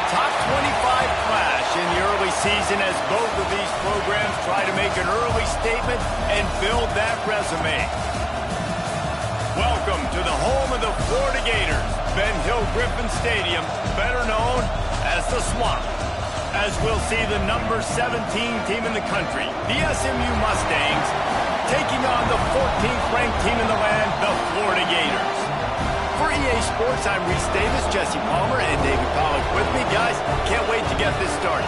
Top 25 clash in the early season as both of these programs try to make an early statement and build that resume. Welcome to the home of the Florida Gators, Ben Hill Griffin Stadium, better known as the Swamp. As we'll see the number 17 team in the country, the SMU Mustangs, taking on the 14th ranked team in the land, the Florida Gators. For EA Sports, I'm Reese Davis, Jesse Palmer, and David Pollack with me. Guys, can't wait to get this started.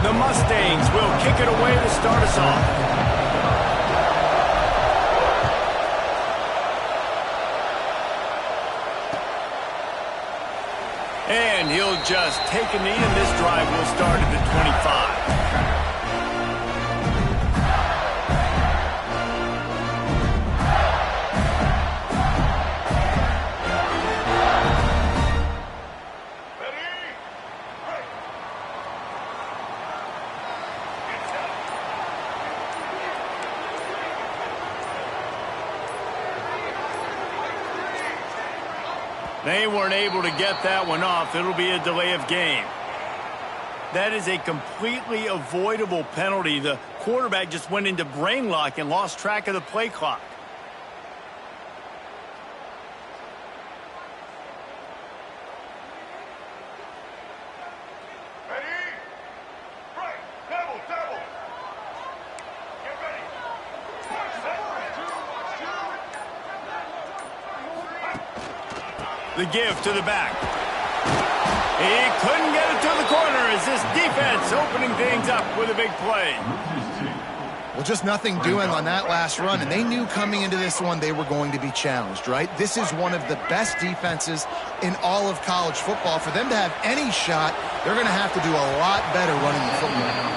The Mustangs will kick it away to start us off. And he'll just take a knee, and this drive will start at the 25. They weren't able to get that one off. It'll be a delay of game. That is a completely avoidable penalty. The quarterback just went into brain lock and lost track of the play clock. The give to the back. He couldn't get it to the corner as this defense opening things up with a big play. Well, just nothing doing on that last run, and they knew coming into this one they were going to be challenged, right? This is one of the best defenses in all of college football. For them to have any shot, they're going to have to do a lot better running the football.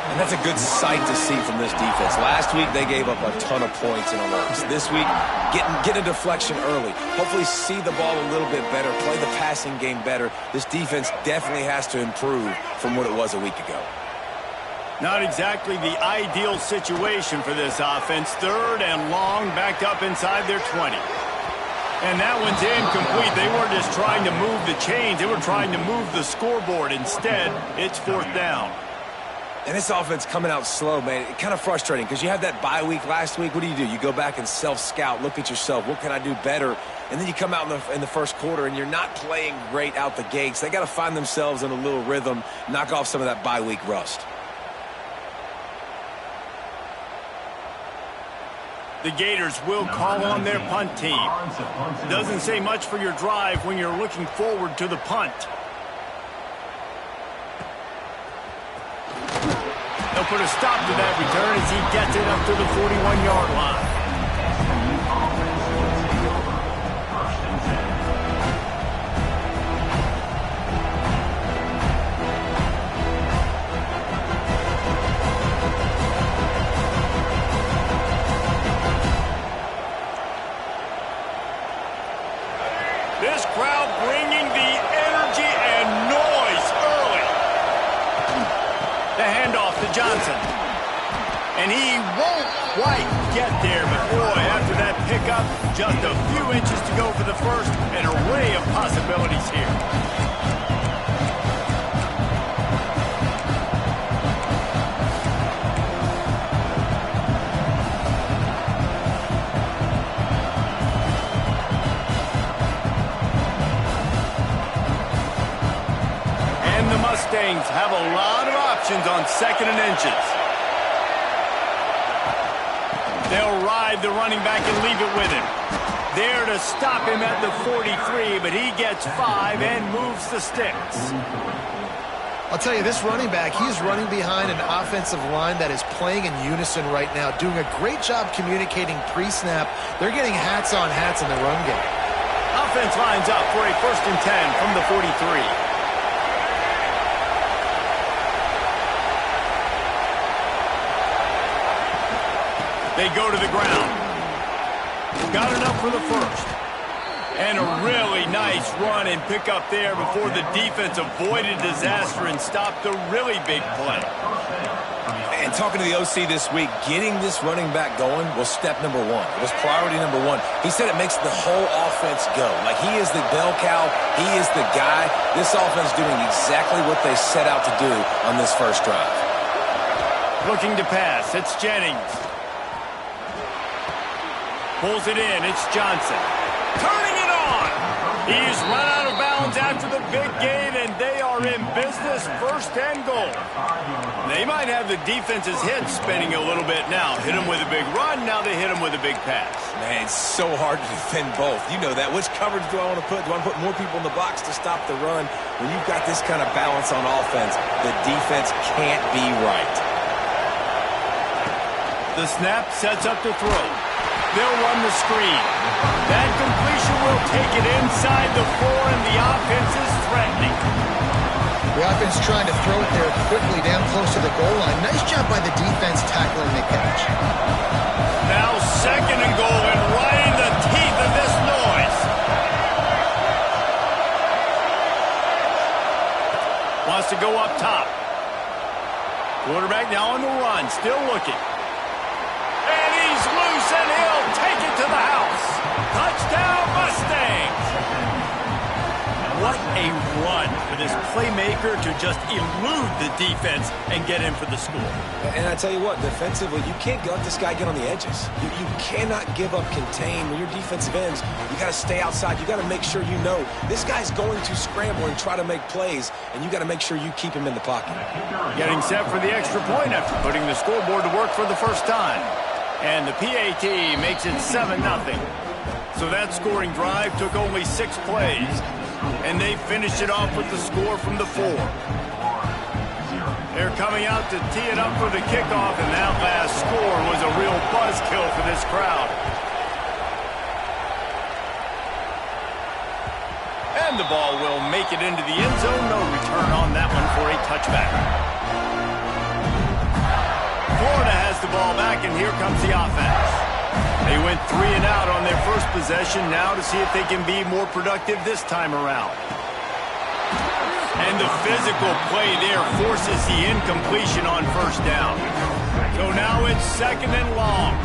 And that's a good sight to see from this defense. Last week, they gave up a ton of points in a loss. This week, get a deflection early. Hopefully see the ball a little bit better, play the passing game better. This defense definitely has to improve from what it was a week ago. Not exactly the ideal situation for this offense. 3rd and long, backed up inside their 20. And that one's incomplete. They weren't just trying to move the chains. They were trying to move the scoreboard. Instead, it's 4th down. And this offense coming out slow, man, kind of frustrating because you had that bye week last week. What do? You go back and self-scout, look at yourself. What can I do better? And then you come out in the first quarter, and you're not playing great out the gates. They got to find themselves in a little rhythm, knock off some of that bye week rust. The Gators will call on their punt team. Doesn't say much for your drive when you're looking forward to the punt. They'll put a stop to that return as he gets it up to the 41-yard line. This crowd bringing the energy and noise early. The handoff to Johnson. And he won't quite get there, but boy, after that pickup, just a few inches to go for the first. An array of possibilities here. Mustangs have a lot of options on 2nd and inches. They'll ride the running back and leave it with him. There to stop him at the 43, but he gets 5 and moves the sticks. I'll tell you, this running back, he's running behind an offensive line that is playing in unison right now, doing a great job communicating pre-snap. They're getting hats on hats in the run game. Offense lines up for a 1st and 10 from the 43. They go to the ground. Got enough for the first. And a really nice run and pick up there before the defense avoided disaster and stopped a really big play. And talking to the OC this week, getting this running back going was step number 1. It was priority number 1. He said it makes the whole offense go. Like, he is the bell cow. He is the guy. This offense doing exactly what they set out to do on this first drive. Looking to pass. It's Jennings. Pulls it in. It's Johnson. Turning it on. He's run out of bounds after the big gain, and they are in business. 1st and goal. They might have the defense's head spinning a little bit now. Hit him with a big run. Now they hit him with a big pass. Man, it's so hard to defend both. You know that. Which coverage do I want to put? Do I want to put more people in the box to stop the run? When you've got this kind of balance on offense, the defense can't be right. The snap sets up to throw. They'll run the screen. That completion will take it inside the 4, and the offense is threatening. The offense trying to throw it there quickly down close to the goal line. Nice job by the defense tackling the catch. Now 2nd and goal, and right in the teeth of this noise. Wants to go up top. Quarterback now on the run, still looking. And he's loose, and he'll take it to the house. Touchdown, Mustangs! What a run for this playmaker to just elude the defense and get in for the score. And I tell you what, defensively, you can't let this guy get on the edges. You cannot give up contain. When your defensive ends, you got to stay outside. You got to make sure you know this guy's going to scramble and try to make plays, and you got to make sure you keep him in the pocket. Getting set for the extra point after putting the scoreboard to work for the first time. And the PAT makes it 7-0. So that scoring drive took only 6 plays. And they finished it off with the score from the 4. They're coming out to tee it up for the kickoff, and that last score was a real buzzkill for this crowd. And the ball will make it into the end zone. No return on that one for a touchback. Florida has the ball back, and here comes the offense. They went 3 and out on their first possession, now to see if they can be more productive this time around. And the physical play there forces the incompletion on 1st down. So now it's 2nd and long.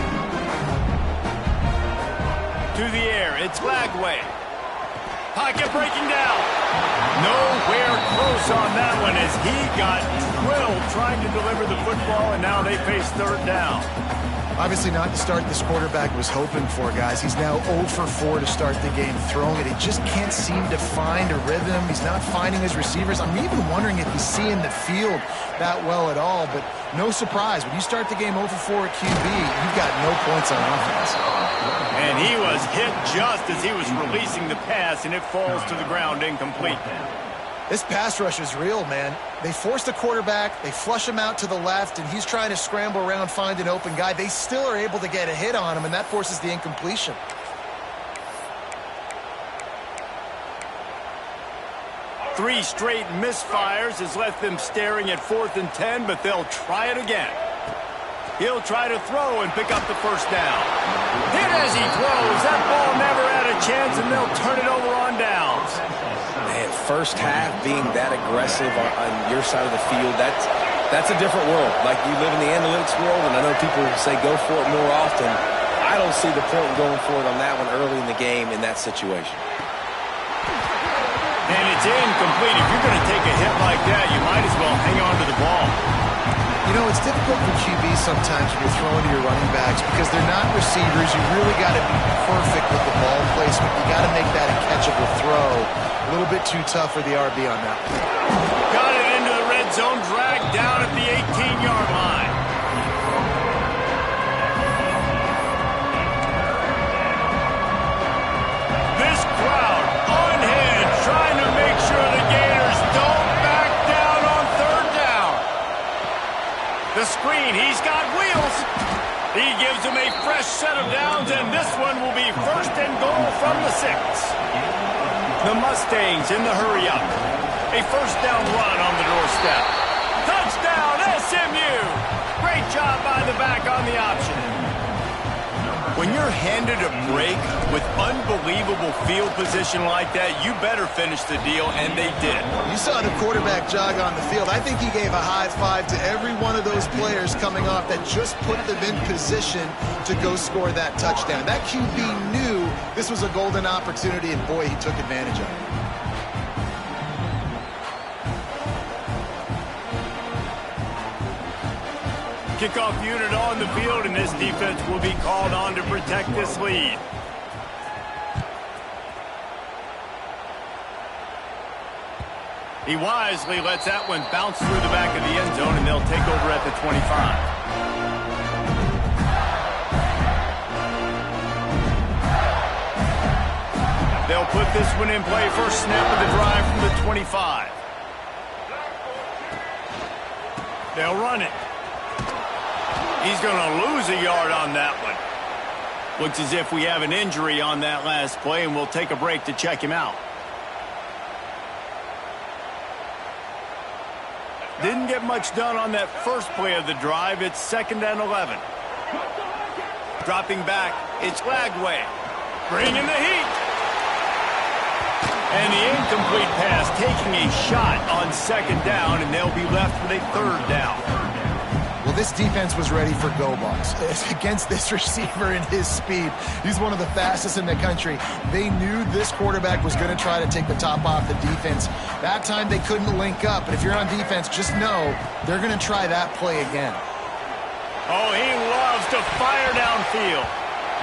To the air, it's Lagway. Pocket breaking down. Nowhere close close on that one as he got drilled trying to deliver the football, and now they face third down. Obviously not the start this quarterback was hoping for, guys. He's now 0 for 4 to start the game throwing it. He just can't seem to find a rhythm. He's not finding his receivers. I'm even wondering if he's seeing the field that well at all, but no surprise. When you start the game 0 for 4 at QB, you've got no points on offense. And he was hit just as he was releasing the pass, and it falls to the ground incomplete. This pass rush is real, man. They force the quarterback, they flush him out to the left, and he's trying to scramble around, find an open guy. They still are able to get a hit on him, and that forces the incompletion. Three straight misfires has left them staring at 4th and 10, but they'll try it again. He'll try to throw and pick up the first down. Hit as he throws. That ball never had a chance, and they'll turn it over on downs. Man, first half being that aggressive on your side of the field, that's a different world. Like, you live in the analytics world, and I know people say go for it more often. I don't see the point in going for it on that one early in the game in that situation. And it's incomplete. If you're going to take a hit like that, you might as well hang on to the ball. You know, it's difficult for QBs sometimes when you're throwing to your running backs because they're not receivers. You really got to be perfect with the ball placement. You got to make that a catchable throw. A little bit too tough for the RB on that one. Got it into the red zone, dragged down at the 18-yard line. This crowd unhinged, trying to make sure the Gators don't back down on third down. The screen, he's got wheels. He gives them a fresh set of downs, and this one will be 1st and goal from the 6. The Mustangs in the hurry-up. A first down run on the doorstep. Touchdown, SMU! Great job by the back on the option. When you're handed a break with unbelievable field position like that, you better finish the deal, and they did. You saw the quarterback jog on the field. I think he gave a high five to every one of those players coming off that just put them in position to go score that touchdown. That QB knew this was a golden opportunity, and boy, he took advantage of it. Kickoff unit on the field, and this defense will be called on to protect this lead. He wisely lets that one bounce through the back of the end zone, and they'll take over at the 25. They'll put this one in play. First snap of the drive from the 25. They'll run it. He's going to lose a yard on that one. Looks as if we have an injury on that last play, and we'll take a break to check him out. Didn't get much done on that first play of the drive. It's 2nd and 11. Dropping back, it's Lagway. Bringing the heat. And the incomplete pass, taking a shot on 2nd down, and they'll be left with a 3rd down. Well, this defense was ready for go balls against this receiver and his speed. He's one of the fastest in the country. They knew this quarterback was going to try to take the top off the defense. That time they couldn't link up, but if you're on defense, just know they're going to try that play again. Oh, he loves to fire downfield.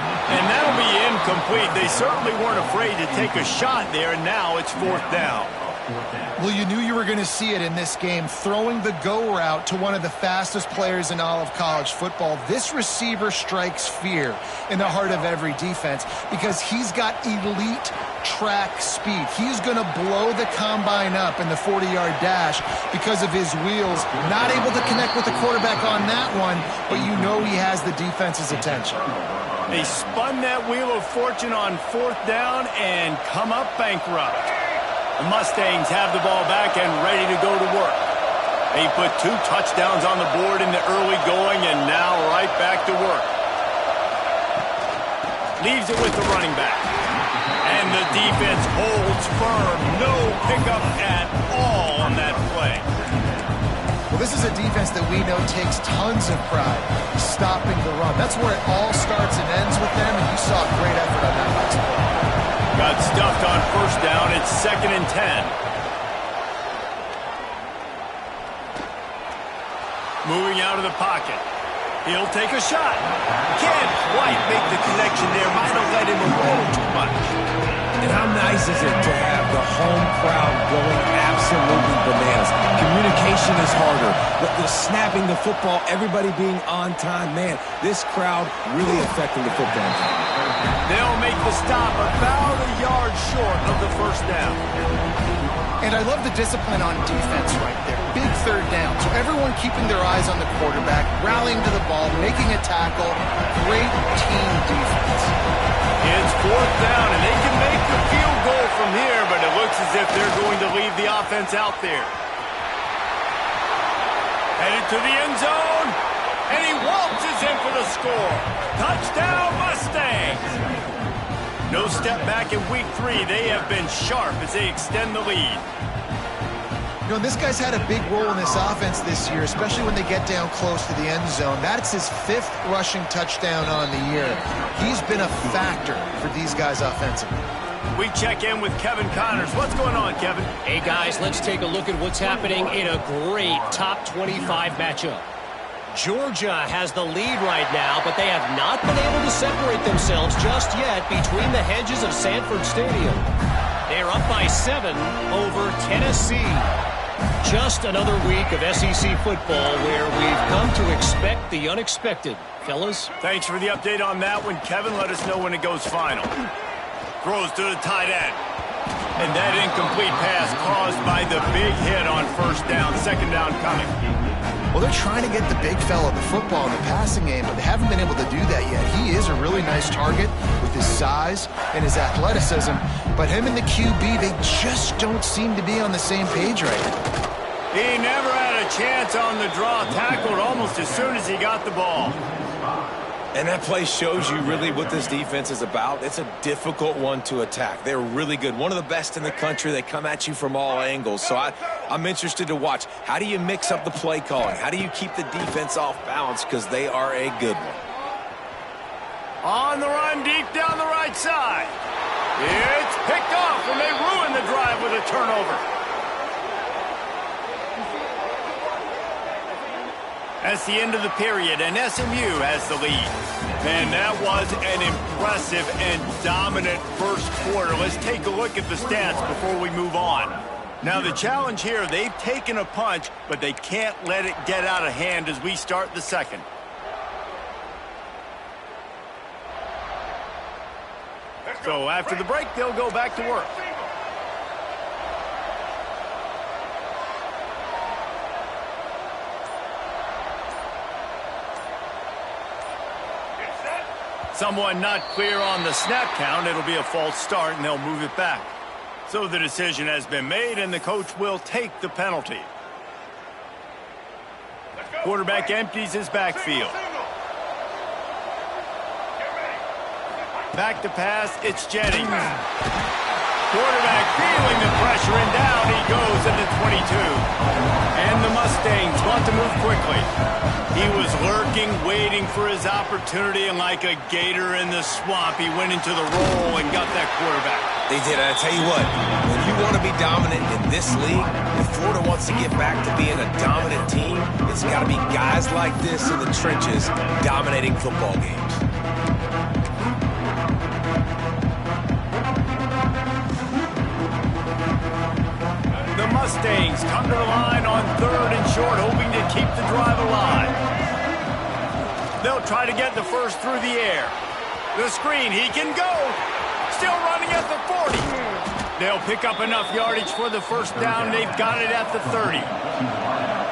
And that'll be incomplete. They certainly weren't afraid to take a shot there, and now it's 4th down. Well, you knew you were going to see it in this game, throwing the go route to one of the fastest players in all of college football. This receiver strikes fear in the heart of every defense because he's got elite track speed. He's going to blow the combine up in the 40-yard dash because of his wheels. Not able to connect with the quarterback on that one, but you know he has the defense's attention. They spun that wheel of fortune on 4th down and come up bankrupt. The Mustangs have the ball back and ready to go to work. They put 2 touchdowns on the board in the early going, and now right back to work. Leaves it with the running back. And the defense holds firm. No pickup at all on that play. Well, this is a defense that we know takes tons of pride stopping the run. That's where it all starts and ends with them, and you saw a great effort on that last play. Got stuffed on 1st down. It's 2nd and 10. Moving out of the pocket. He'll take a shot. Can't quite make the connection there. Might have let him roll too much. And how nice is it to have the home crowd going absolutely bananas? Communication is harder. But the snapping the football, everybody being on time, man, this crowd really affecting the football game. They'll make the stop about a yard short of the first down. And I love the discipline on defense right there. Big third down. So everyone keeping their eyes on the quarterback, rallying to the ball, making a tackle. Great team defense. It's fourth down, and they can make the field goal from here, but it looks as if they're going to leave the offense out there. Headed to the end zone, and he waltzes in for the score. Touchdown, Mustangs! No step back in week 3. They have been sharp as they extend the lead. You know, this guy's had a big role in this offense this year, especially when they get down close to the end zone. That's his 5th rushing touchdown on the year. He's been a factor for these guys offensively. We check in with Kevin Connors. What's going on, Kevin? Hey, guys, let's take a look at what's happening in a great top 25 matchup. Georgia has the lead right now, but they have not been able to separate themselves just yet between the hedges of Sanford Stadium. They're up by 7 over Tennessee. Just another week of SEC football where we've come to expect the unexpected. Fellas? Thanks for the update on that one, Kevin. Let us know when it goes final. Throws to the tight end. And that incomplete pass caused by the big hit on first down. Second down coming. Well, they're trying to get the big fella the football in the passing game, but they haven't been able to do that yet. He is a really nice target with his size and his athleticism, but him and the QB, they just don't seem to be on the same page right now. He never had a chance on the draw. Tackled almost as soon as he got the ball. And that play shows you really what this defense is about. It's a difficult one to attack. They're really good. One of the best in the country. They come at you from all angles. So I'm interested to watch. How do you mix up the play calling? How do you keep the defense off balance? Because they are a good one. On the run, deep down the right side. It's picked off, and they ruin the drive with a turnover. That's the end of the period, and SMU has the lead. Man, that was an impressive and dominant first quarter. Let's take a look at the stats before we move on. Now, the challenge here, they've taken a punch, but they can't let it get out of hand as we start the second. So after the break, they'll go back to work. Someone not clear on the snap count. It'll be a false start, and they'll move it back. So the decision has been made, and the coach will take the penalty. Quarterback empties his backfield. Back to pass, it's Jennings. Quarterback feeling the pressure, and down he goes at the 22. And the Mustangs want to move quickly. He was lurking, waiting for his opportunity, and like a gator in the swamp, he went into the roll and got that quarterback. They did. I tell you what, when you want to be dominant in this league, if Florida wants to get back to being a dominant team, it's got to be guys like this in the trenches dominating football games. The Mustangs come to the line on 3rd and short, hoping to keep the drive alive. They'll try to get the first through the air. The screen, he can go. Still running at the 40. They'll pick up enough yardage for the first down. They've got it at the 30.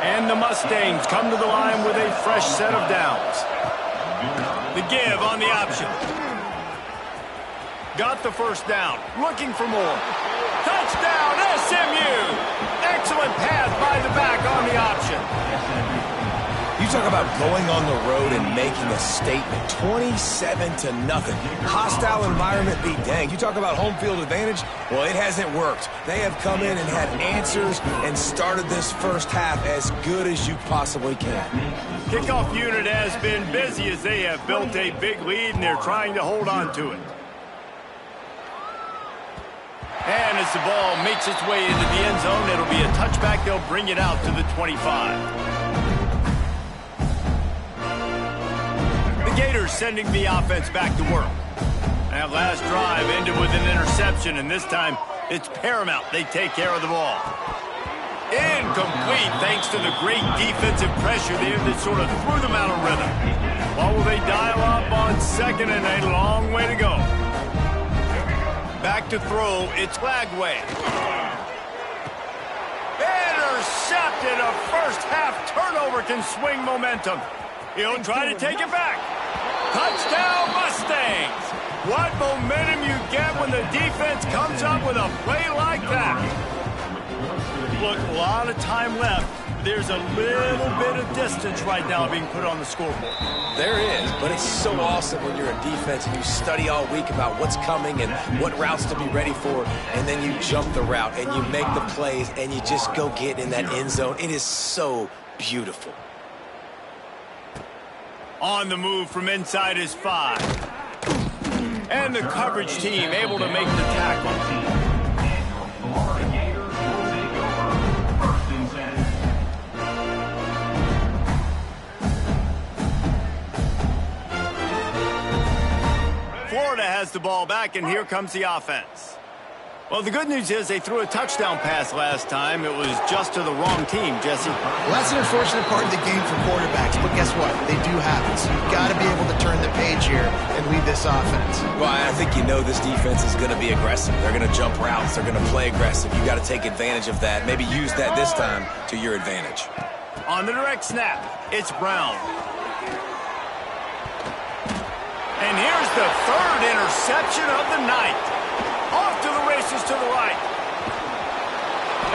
And the Mustangs come to the line with a fresh set of downs. The give on the option. Got the first down. Looking for more. Touchdown, SMU! Excellent pass by the back on the option. You talk about going on the road and making a statement. 27-0. Hostile environment be danged. You talk about home field advantage? Well, it hasn't worked. They have come in and had answers and started this first half as good as you possibly can. Kickoff unit has been busy as they have built a big lead and they're trying to hold on to it. And as the ball makes its way into the end zone, it'll be a touchback. They'll bring it out to the 25. Gators sending the offense back to work. That last drive ended with an interception, and this time it's paramount they take care of the ball. Incomplete thanks to the great defensive pressure there that sort of threw them out of rhythm. What will they dial up on second and a long way to go? Back to throw, it's Flagway. Intercepted. A first half turnover can swing momentum. He'll try to take it back. Touchdown Mustangs. What momentum you get when the defense comes up with a play like that. Look, a lot of time left. There's a little bit of distance right now being put on the scoreboard. There is, but it's so awesome when you're a defense and you study all week about what's coming and what routes to be ready for, and then you jump the route and you make the plays and you just go get in that end zone. It is so beautiful. On the move from inside his 5. And the coverage team able to make the tackle. Florida has the ball back, and here comes the offense. Well, the good news is they threw a touchdown pass last time. It was just to the wrong team, Jesse. Well, that's an unfortunate part of the game for quarterbacks, but guess what? They do have it, so you've got to be able to turn the page here and lead this offense. Well, I think you know this defense is going to be aggressive. They're going to jump routes. They're going to play aggressive. You've got to take advantage of that. Maybe use that this time to your advantage. On the direct snap, it's Brown. And here's the third interception of the night. Off to the races to the right.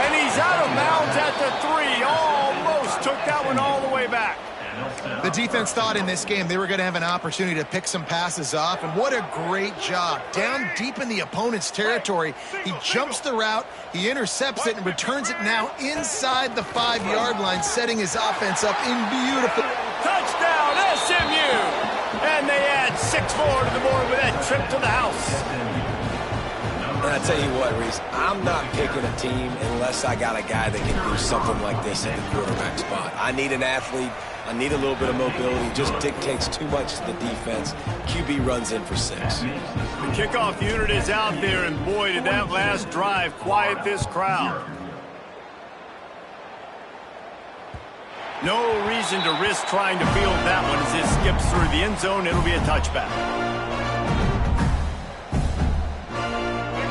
And he's out of bounds at the 3. Almost took that one all the way back. The defense thought in this game they were going to have an opportunity to pick some passes off, and what a great job. Down deep in the opponent's territory, he jumps the route, he intercepts it, and returns it now inside the 5-yard line, setting his offense up in beautiful. Touchdown, SMU! And they add 6 more to the board with that trip to the house. And I tell you what, Reese, I'm not picking a team unless I got a guy that can do something like this at the quarterback spot. I need an athlete. I need a little bit of mobility. It just dictates too much to the defense. QB runs in for 6. The kickoff unit is out there, and boy, did that last drive quiet this crowd. No reason to risk trying to field that one as it skips through the end zone. It'll be a touchback.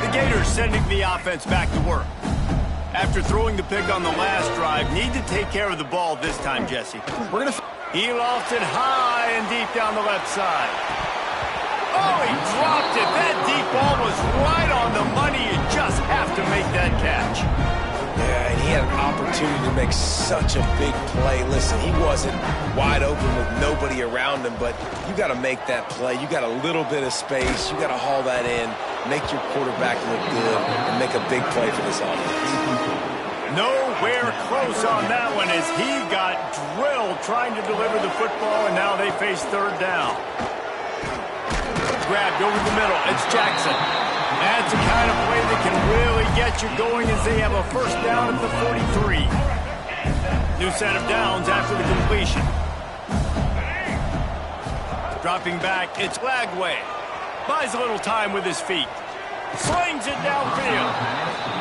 The Gators sending the offense back to work. After throwing the pick on the last drive, need to take care of the ball this time, Jesse. He lofted high and deep down the left side. Oh, he dropped it. That deep ball was right on the money. You just have to make that catch. Yeah, and he had an opportunity to make such a big play. Listen, he wasn't wide open with nobody around him, but you got to make that play. You got a little bit of space. You got to haul that in, make your quarterback look good, and make a big play for this offense. Nowhere close on that one as he got drilled trying to deliver the football, and now they face third down. Grabbed over the middle. It's Jackson. That's the kind of play that can really get you going as they have a first down at the 43. New set of downs after the completion. Dropping back, it's Lagway. Buys a little time with his feet. Slings it downfield.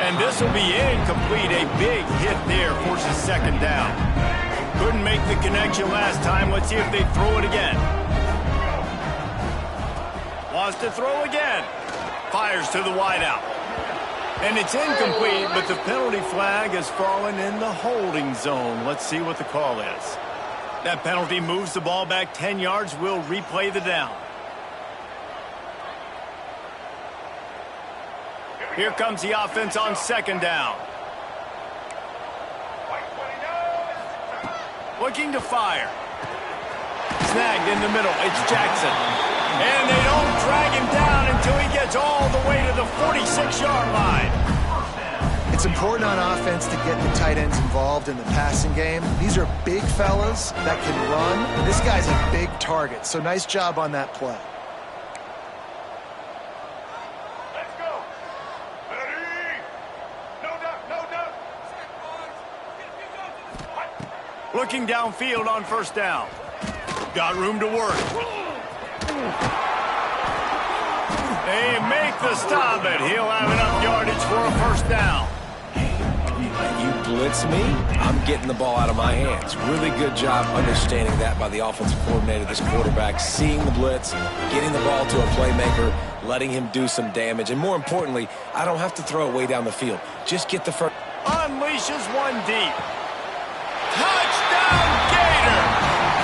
And this will be incomplete. A big hit there forces second down. Couldn't make the connection last time. Let's see if they throw it again. Wants to throw again. Fires to the wideout. And it's incomplete, but the penalty flag has fallen in the holding zone. Let's see what the call is. That penalty moves the ball back 10 yards. We'll replay the down. Here comes the offense on second down. Looking to fire. Snagged in the middle. It's Jackson. And they don't drag him down until he gets all the way to the 46-yard line. It's important on offense to get the tight ends involved in the passing game. These are big fellas that can run, and this guy's a big target. So nice job on that play. Let's go. Ready? No duck. Looking downfield on first down. Got room to work. They make the stop, but he'll have enough yardage for a first down. You blitz me, I'm getting the ball out of my hands. Really good job understanding that by the offensive coordinator, this quarterback, seeing the blitz, getting the ball to a playmaker, letting him do some damage. And more importantly, I don't have to throw it way down the field. Just get the first. Unleashes one deep. Touchdown, Gator!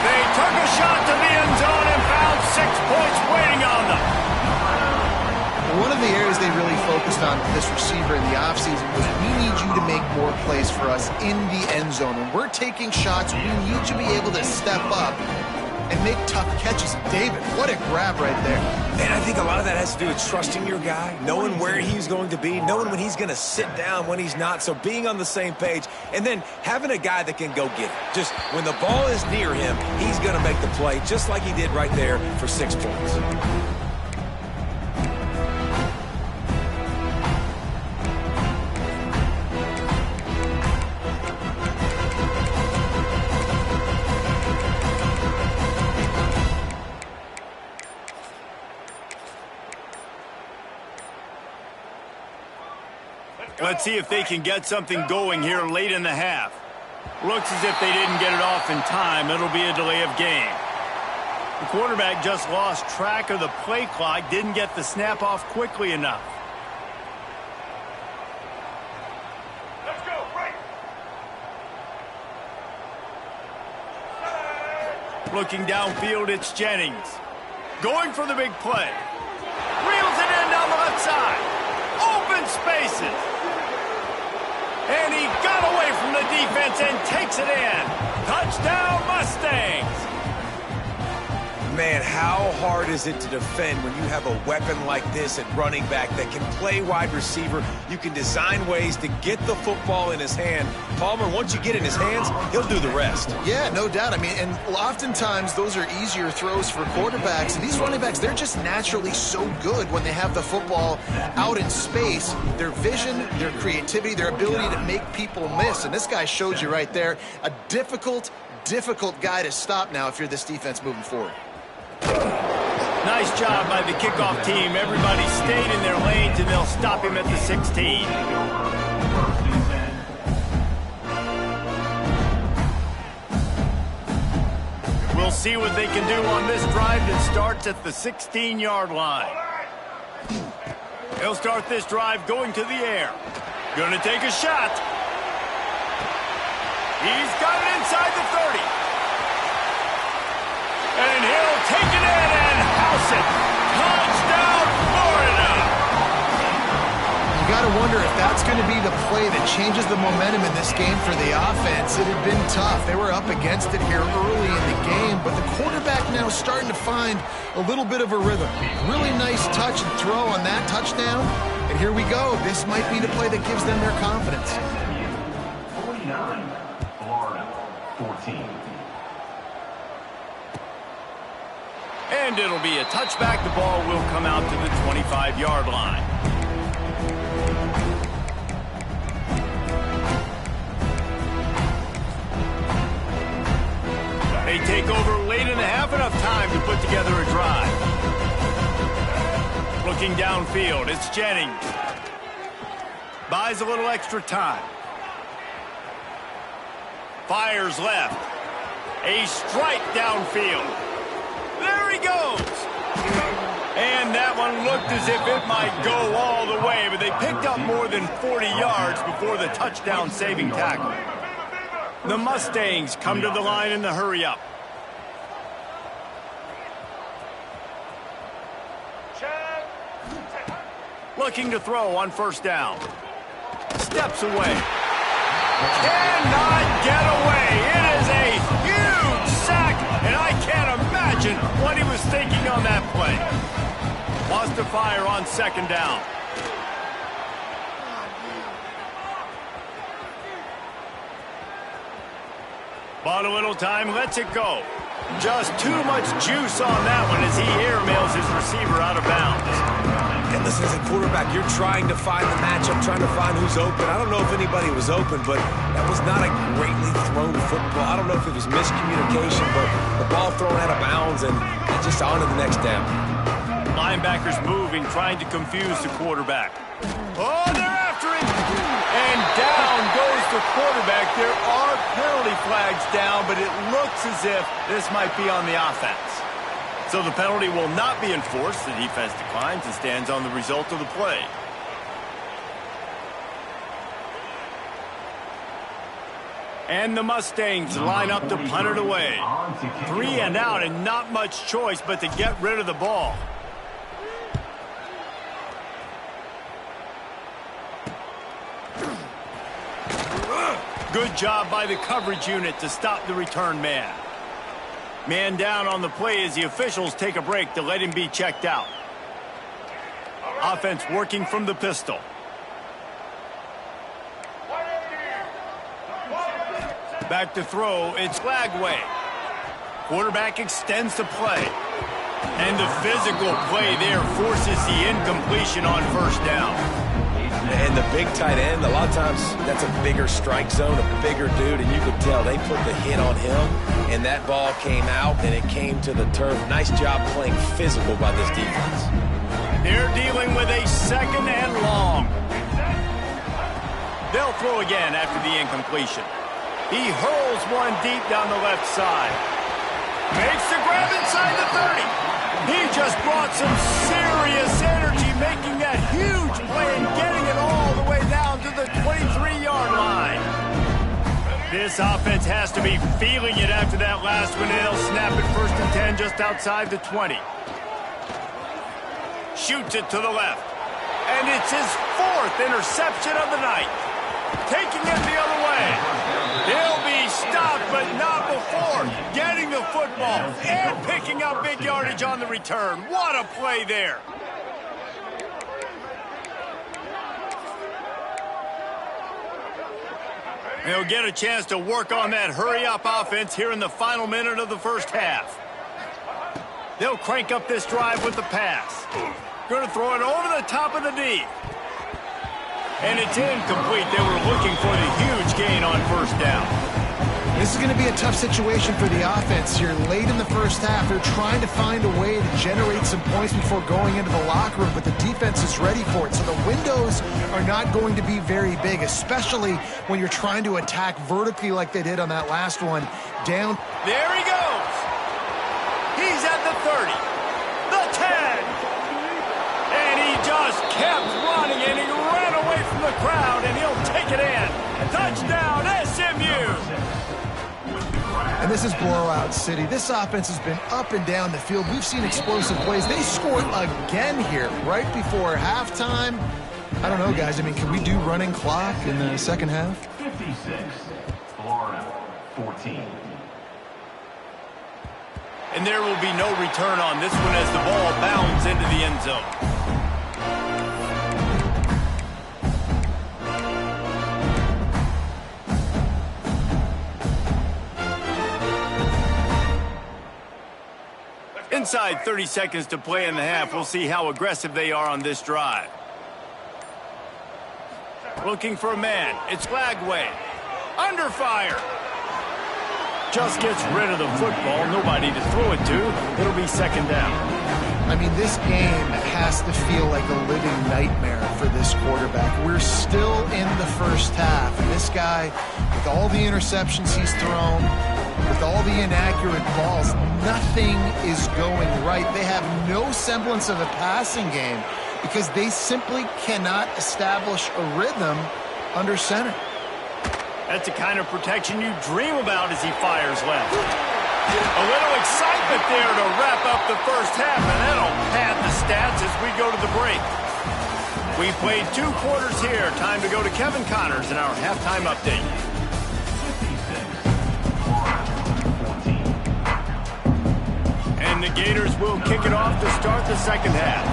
They took a shot to the end zone and found 6 points waiting on them. One of the areas they really focused on with this receiver in the offseason was we need you to make more plays for us in the end zone. When we're taking shots, we need you to be able to step up and make tough catches. David, what a grab right there. Man, I think a lot of that has to do with trusting your guy, knowing where he's going to be, knowing when he's going to sit down, when he's not, so being on the same page, and then having a guy that can go get it. Just when the ball is near him, he's going to make the play, just like he did right there for 6 points. Let's see if they can get something going here late in the half. Looks as if they didn't get it off in time. It'll be a delay of game. The quarterback just lost track of the play clock, didn't get the snap off quickly enough. Let's go, right. Looking downfield, it's Jennings. Going for the big play. Reels it in down the left side. Open spaces. And he got away from the defense and takes it in. Touchdown, Mustangs. Man, how hard is it to defend when you have a weapon like this at running back that can play wide receiver? You can design ways to get the football in his hand. Palmer, once you get it in his hands, he'll do the rest. Yeah, no doubt. I mean, and oftentimes those are easier throws for quarterbacks. And these running backs, they're just naturally so good when they have the football out in space. Their vision, their creativity, their ability to make people miss. And this guy showed you right there, a difficult guy to stop now if you're this defense moving forward. Nice job by the kickoff team. Everybody stayed in their lanes, and they'll stop him at the 16. We'll see what they can do on this drive that starts at the 16-yard line. He'll start this drive going to the air. Gonna take a shot. He's got it inside the 30. And he'll take it in and house it. Touchdown, Florida! You got to wonder if that's going to be the play that changes the momentum in this game for the offense. It had been tough. They were up against it here early in the game, but the quarterback now starting to find a little bit of a rhythm. Really nice touch and throw on that touchdown. And here we go. This might be the play that gives them their confidence. 49, Florida, 14. And it'll be a touchback. The ball will come out to the 25-yard line. They take over late in the half, enough time to put together a drive. Looking downfield, it's Jennings. Buys a little extra time. Fires left. A strike downfield. There he goes. And that one looked as if it might go all the way, but they picked up more than 40 yards before the touchdown-saving tackle. The Mustangs come to the line in the hurry-up. Looking to throw on first down. Steps away. Cannot get away. It is a huge sack, and I can't imagine what he was thinking on that play. Wants to fire on second down. Bought a little time, lets it go. Just too much juice on that one as he airmails his receiver out of bounds. And listen, as a quarterback, you're trying to find the matchup, trying to find who's open. I don't know if anybody was open, but that was not a greatly thrown football. I don't know if it was miscommunication, but the ball thrown out of bounds and just on to the next down. Linebackers moving, trying to confuse the quarterback. Oh, they're after it! And down goes the quarterback. There are penalty flags down, but it looks as if this might be on the offense. So the penalty will not be enforced. The defense declines and stands on the result of the play. And the Mustangs line up to punt it away. 3 and out and not much choice but to get rid of the ball. Good job by the coverage unit to stop the return man. Man down on the play as the officials take a break to let him be checked out. Offense working from the pistol. Back to throw, it's Flagway. Quarterback extends the play. And the physical play there forces the incompletion on first down. And the big tight end, a lot of times that's a bigger strike zone, a bigger dude, and you could tell they put the hit on him, and that ball came out, and it came to the turf. Nice job playing physical by this defense. They're dealing with a second and long. They'll throw again after the incompletion. He hurls one deep down the left side. Makes the grab inside the 30. He just brought some serious energy, making that huge play and getting it all the way down to the 23-yard line. This offense has to be feeling it after that last one, and they'll snap it 1st and 10 just outside the 20. Shoots it to the left. And it's his 4th interception of the night. Taking it the other way. He'll be stopped, but not before getting the football and picking up big yardage on the return. What a play there. They'll get a chance to work on that hurry-up offense here in the final minute of the first half. They'll crank up this drive with the pass. Going to throw it over the top of the D. And it's incomplete. They were looking for the huge gain on first down. This is going to be a tough situation for the offense here. Late in the first half, they're trying to find a way to generate some points before going into the locker room, but the defense is ready for it. So the windows are not going to be very big, especially when you're trying to attack vertically like they did on that last one. Down. There he goes. He's at the 30, the 10. And he just kept running, and he ran away from the crowd, and he'll take it in. Touchdown, SMU. And this is blowout city. This offense has been up and down the field. We've seen explosive plays. They scored again here right before halftime. I don't know, guys. I mean, can we do running clock in the second half? 56, Florida, 14. And there will be no return on this one as the ball bounds into the end zone. Inside 30 seconds to play in the half. We'll see how aggressive they are on this drive. Looking for a man. It's Flagway. Under fire. Just gets rid of the football. Nobody to throw it to. It'll be second down. I mean, this game has to feel like a living nightmare for this quarterback. We're still in the first half, and this guy, with all the interceptions he's thrown, with all the inaccurate balls, nothing is going right. They have no semblance of a passing game because they simply cannot establish a rhythm under center. That's the kind of protection you dream about as he fires left. A little excitement there to wrap up the first half, and that'll pad the stats as we go to the break. We played 2 quarters here. Time to go to Kevin Connors in our halftime update. 56, 14. And the Gators will kick it off to start the second half.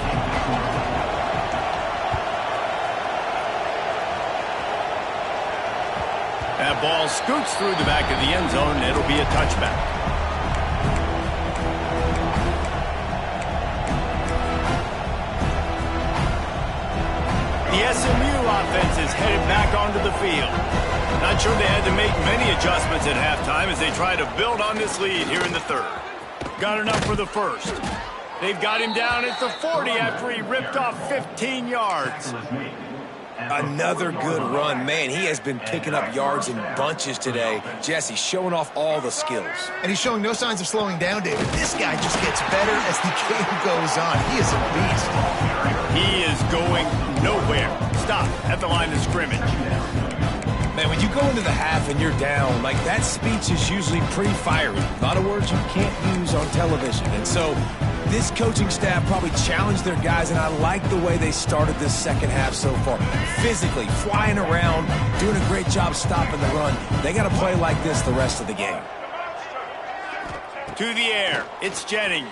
That ball scoots through the back of the end zone, and it'll be a touchback. the SMU offense is headed back onto the field. Not sure they had to make many adjustments at halftime as they try to build on this lead here in the third. Got enough for the first. They've got him down at the 40 after he ripped off 15 yards. Another good run. Man, he has been picking up yards in bunches today. Jesse, showing off all the skills. And he's showing no signs of slowing down, David. This guy just gets better as the game goes on. He is a beast. He is going nowhere. Stop at the line of scrimmage. Man, when you go into the half and you're down, like, that speech is usually pretty fiery. A lot of words you can't use on television. And so this coaching staff probably challenged their guys, and I like the way they started this second half so far. Physically, flying around, doing a great job stopping the run. They got to play like this the rest of the game. To the air, it's Jennings.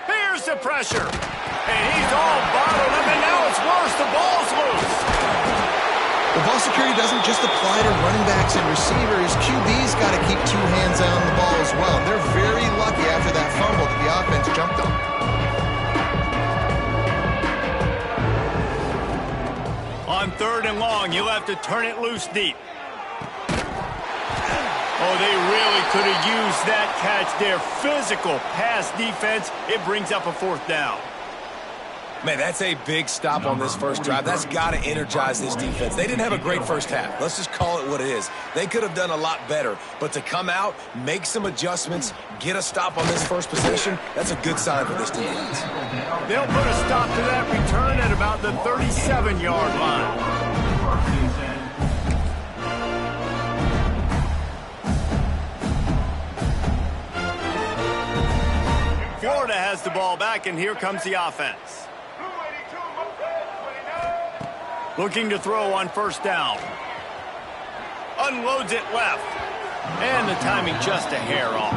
Here's the pressure. And he's all bottled up, and now it's worse. The ball's loose. The ball security doesn't just apply to running backs and receivers. QB's got to keep two hands on the ball as well. They're very lucky after that fumble that the offense jumped on. On third and long, you'll have to turn it loose deep. Oh, they really could have used that catch there. Physical pass defense. It brings up a fourth down. Man, that's a big stop on this first drive. That's got to energize this defense. They didn't have a great first half. Let's just call it what it is. They could have done a lot better. But to come out, make some adjustments, get a stop on this first possession, that's a good sign for this defense. They'll put a stop to that return at about the 37-yard line. Florida has the ball back, and here comes the offense. Looking to throw on first down. Unloads it left. And the timing just a hair off.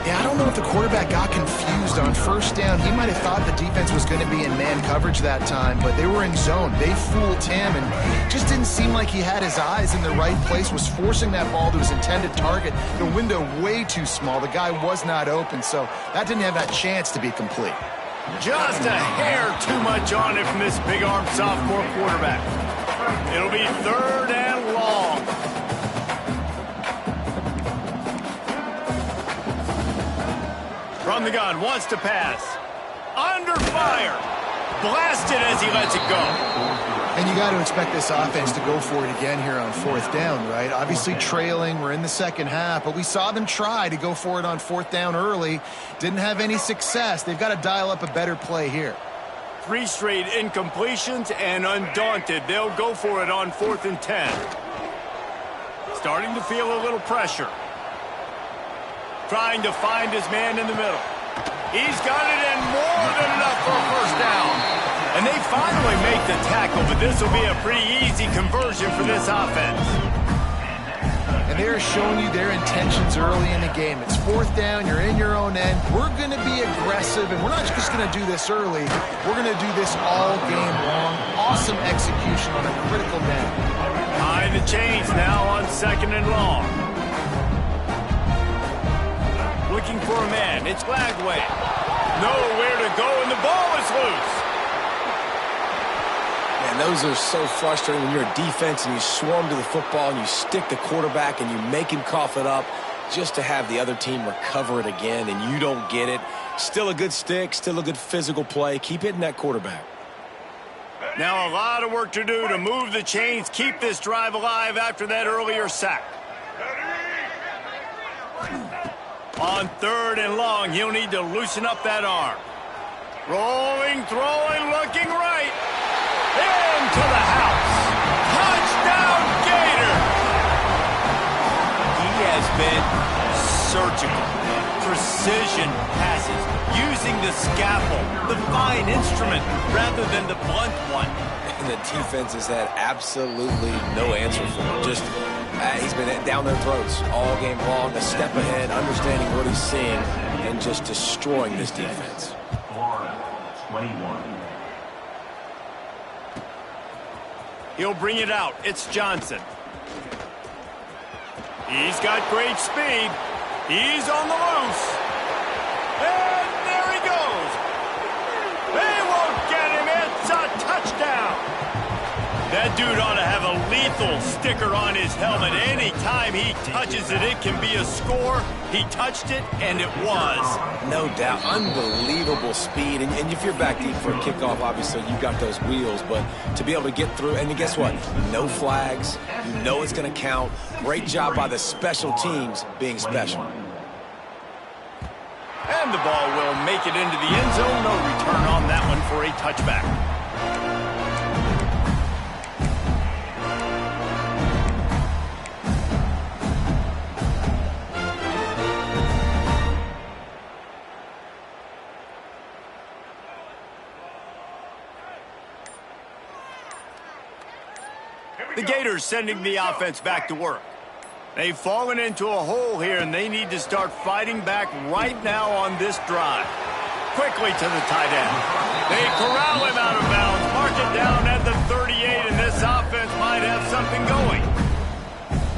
Yeah, I don't know if the quarterback got confused on first down. He might have thought the defense was going to be in man coverage that time, but they were in zone. They fooled him, and just didn't seem like he had his eyes in the right place, was forcing that ball to his intended target. The window way too small. The guy was not open, so that didn't have that chance to be complete. Just a hair too much on it from this big-armed sophomore quarterback. It'll be third and long. From the gun, wants to pass. Under fire. Blasted as he lets it go. And you got to expect this offense to go for it again here on fourth down, right? Obviously trailing, we're in the second half, but we saw them try to go for it on fourth down early. Didn't have any success. They've got to dial up a better play here. 3 straight incompletions, and undaunted, they'll go for it on 4th and 10. Starting to feel a little pressure. Trying to find his man in the middle. He's got it, and more than enough for a first down. And they finally make the tackle, but this will be a pretty easy conversion for this offense. And they're showing you their intentions early in the game. It's fourth down, you're in your own end. We're going to be aggressive, and we're not just going to do this early. We're going to do this all game long. Awesome execution on a critical down. Behind the chains now on 2nd and long. Looking for a man. It's Lagway. Nowhere to go, and the ball is loose. And those are so frustrating when you're a defense and you swarm to the football and you stick the quarterback and you make him cough it up just to have the other team recover it again and you don't get it. Still a good stick, still a good physical play. Keep hitting that quarterback. Now a lot of work to do to move the chains, keep this drive alive after that earlier sack. On 3rd and long, he'll need to loosen up that arm. Rolling, throwing, looking right. Into the house. Touchdown, Gator. He has been surgical. Precision passes, using the scalpel, the fine instrument, rather than the blunt one. And the defense has had absolutely no answer for him. Just, he's been down their throats all game long, a step ahead, understanding what he's seeing, and just destroying this defense. Florida, 21. He'll bring it out. It's Johnson. He's got great speed. He's on the loose. And there he goes. They won't get him. It's a touchdown. dude ought to have a lethal sticker on his helmet. Anytime he touches it, it can be a score. He touched it, and it was. No doubt. Unbelievable speed. And if you're back deep for a kickoff, obviously you've got those wheels. But to be able to get through, and guess what? No flags. You know it's going to count. Great job by the special teams being special. And the ball will make it into the end zone. No return on that one for a touchback. The Gators sending the offense back to work. They've fallen into a hole here, and they need to start fighting back right now on this drive. Quickly to the tight end. They corral him out of bounds, mark it down at the 38, and this offense might have something going.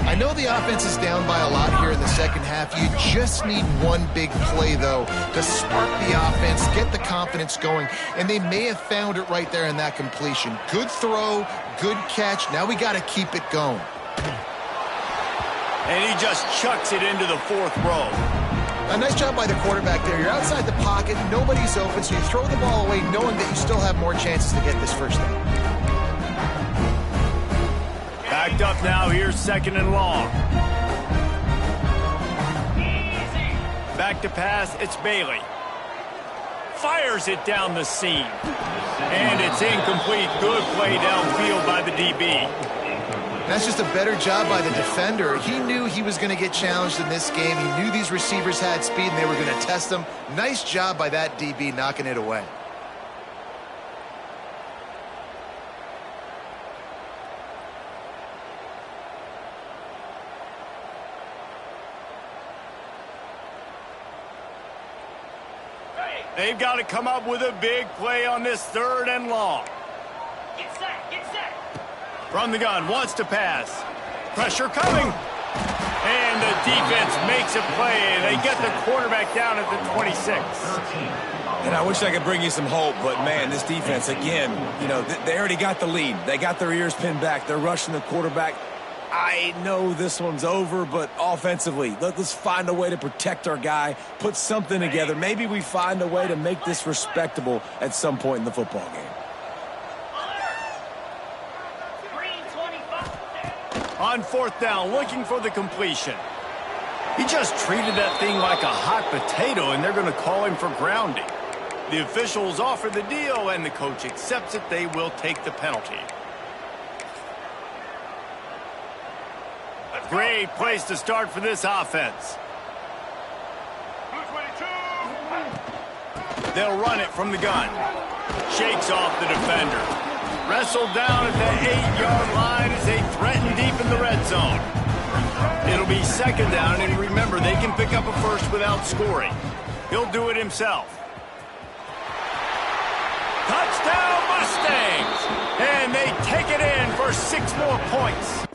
I know the offense is down by a lot here in the second half. You just need one big play, though, to spark the offense, get the confidence going, and they may have found it right there in that completion. Good throw, good catch. Now we got to keep it going. And he just chucks it into the fourth row. A nice job by the quarterback there. You're outside the pocket, nobody's open, so you throw the ball away knowing that you still have more chances to get this first down. Backed up now, here's second and long. Back to pass, it's Bailey. Fires it down the seam. And it's incomplete. Good play downfield by the DB. That's just a better job by the defender. He knew he was going to get challenged in this game. He knew these receivers had speed and they were going to test him. Nice job by that DB knocking it away. They've got to come up with a big play on this third and long. Get set, get set. From the gun, wants to pass. Pressure coming. And the defense makes a play. They get the quarterback down at the 26. And I wish I could bring you some hope, but, man, this defense, again, you know, they already got the lead. They got their ears pinned back. They're rushing the quarterback. I know this one's over, but offensively, let's find a way to protect our guy, put something together. Maybe we find a way to make this respectable at some point in the football game. On fourth down, looking for the completion. He just treated that thing like a hot potato, and they're going to call him for grounding. The officials offer the deal, and the coach accepts it. They will take the penalty. Great place to start for this offense. They'll run it from the gun. Shakes off the defender. Wrestled down at the 8-yard line as they threaten deep in the red zone. It'll be second down, and remember, they can pick up a first without scoring. He'll do it himself. Touchdown, Mustangs! And they take it in for 6 more points.